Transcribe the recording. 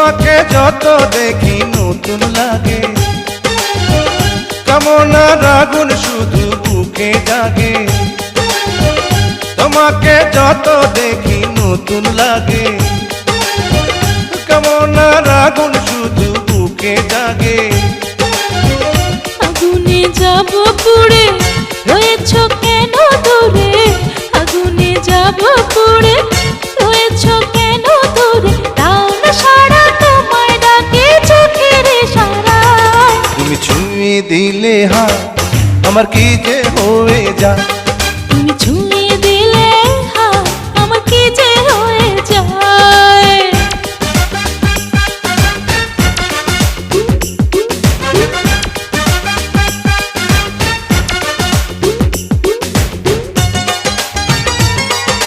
তোমাকে যত দেখি নতুন লাগে, কামনার আগুন শুধু বুকে জাগে। তোমাকে যত দেখি নতুন লাগে, কামনার আগুন শুধু বুকে জাগে। আগুনে যাব পুড়ে, রয়েছ কেন দূরে? আগুনে যাব পুড়ে, রয়েছ কেন দূরে? দাও না সারা, তোমায় ডাকে চোখের ইশারায়। তুমি ছুঁয়ে দিলে হাত, আমার কি যে হয়ে যায়।